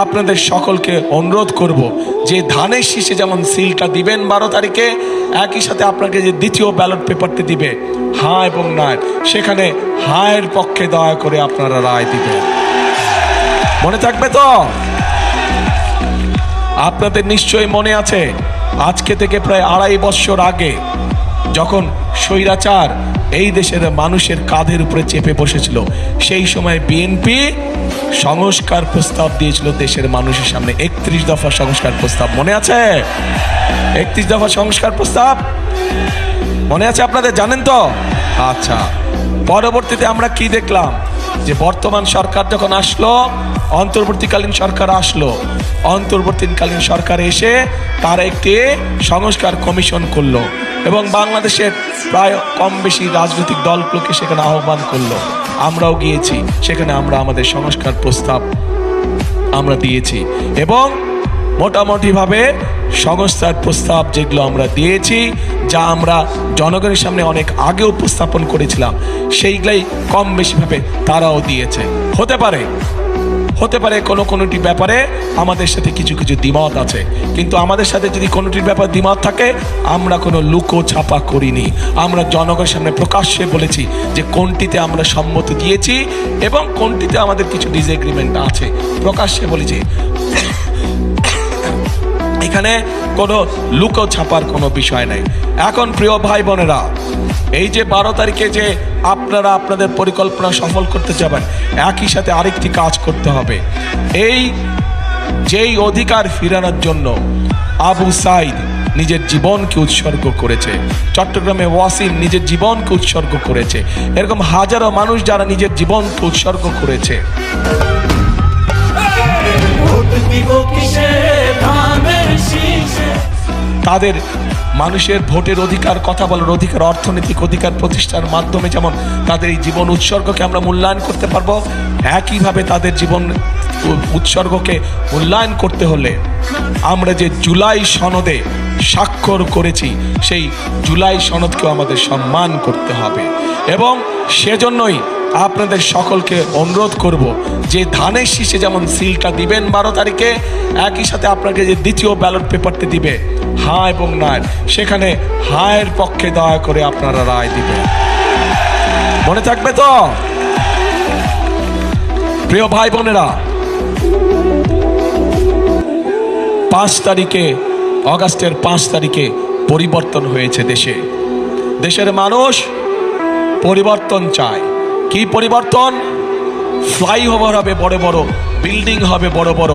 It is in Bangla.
আপনাদের সকলকে অনুরোধ করব যে ধানের শীষে যেমন সিলটা দিবেন 12 তারিখে, একই সাথে আপনাকে যে দ্বিতীয় ব্যালট পেপারটি দিবে হ্যাঁ এবং না, সেখানে হায়ের পক্ষে দয়া করে আপনারা রায় দিবেন। মনে থাকবে তো? আপনাদের নিশ্চয়ই মনে আছে আজকে থেকে প্রায় 2.5 বছর আগে যখন স্বৈরাচার এই দেশের মানুষের কাঁধের উপরে চেপে বসেছিল, সেই সময় বিএনপি সংস্কার প্রস্তাব দিয়েছিল দেশের মানুষের সামনে। 31 দফা সংস্কার প্রস্তাব মনে আছে? 31 দফা সংস্কার প্রস্তাব মনে আছে আপনাদের? জানেন তো? আচ্ছা, পরবর্তীতে আমরা কি দেখলাম যে বর্তমান সরকার যখন আসলো, অন্তর্বর্তীকালীন সরকার আসলো, অন্তর্বর্তীকালীন সরকার এসে তারা একটি সংস্কার কমিশন করলো এবং বাংলাদেশের প্রায় কম বেশি রাজনৈতিক দলগুলোকে সেখানে আহ্বান করলো। আমরাও গিয়েছি সেখানে, আমরা আমাদের সংস্কার প্রস্তাব আমরা দিয়েছি এবং মোটামুটিভাবে সংস্কার প্রস্তাব যেগুলো আমরা দিয়েছি, যা আমরা জনগণের সামনে অনেক আগে উপস্থাপন করেছিলাম, সেইগুলাই কম বেশিভাবে তারাও দিয়েছে। হতে পারে কোনোটি ব্যাপারে আমাদের সাথে কিছু দ্বিমত আছে, কিন্তু আমাদের সাথে যদি কোনোটির ব্যাপার দ্বিমত থাকে, আমরা কোনো লুকো ছাপা করিনি। আমরা জনগণের সামনে প্রকাশ্যে বলেছি যে কোনটিতে আমরা সম্মত দিয়েছি এবং কোনটিতে আমাদের কিছু ডিসএগ্রিমেন্ট আছে, প্রকাশ্যে বলেছি। এখানে কোনো লুকো ছাপার কোনো বিষয় নাই। এখন প্রিয় ভাই বোনেরা, এই যে 12 তারিখে যে আপনারা আপনাদের পরিকল্পনা সফল করতে যাবেন, একই সাথে আরেকটি কাজ করতে হবে। যেই অধিকার ফিরানোর জন্য আবু সাইদ নিজের জীবনকে উৎসর্গ করেছে, চট্টগ্রামে ওয়াসিম নিজের জীবনকে উৎসর্গ করেছে, এরকম হাজারো মানুষ যারা নিজের জীবনকে উৎসর্গ করেছে, তাদের মানুষের ভোটের অধিকার, কথা বলার অধিকার, অর্থনৈতিক অধিকার প্রতিষ্ঠার মাধ্যমে যেমন তাদের এই জীবন উৎসর্গকে আমরা মূল্যায়ন করতে পারবো, একইভাবে তাদের জীবন উৎসর্গকে মূল্যায়ন করতে হলে আমরা যে জুলাই সনদে স্বাক্ষর করেছি, সেই জুলাই সনদকেও আমাদের সম্মান করতে হবে। এবং সেজন্যই আপনাদের সকলকে অনুরোধ করব যে ধানের শীষে যেমন সিলটা দিবেন 12 তারিখে, একই সাথে আপনাকে যে দ্বিতীয় ব্যালট পেপারটি দিবে হ্যাঁ এবং না, সেখানে হায়ের পক্ষে দয়া করে আপনারা রায় দিবেন। মনে থাকবে তো? প্রিয় ভাই বোনেরা, 5 তারিখে, অগাস্টের 5 তারিখে পরিবর্তন হয়েছে দেশের মানুষ পরিবর্তন চায়। কি পরিবর্তন? ফ্লাইওভার হবে বড় বড়, বিল্ডিং হবে বড় বড়,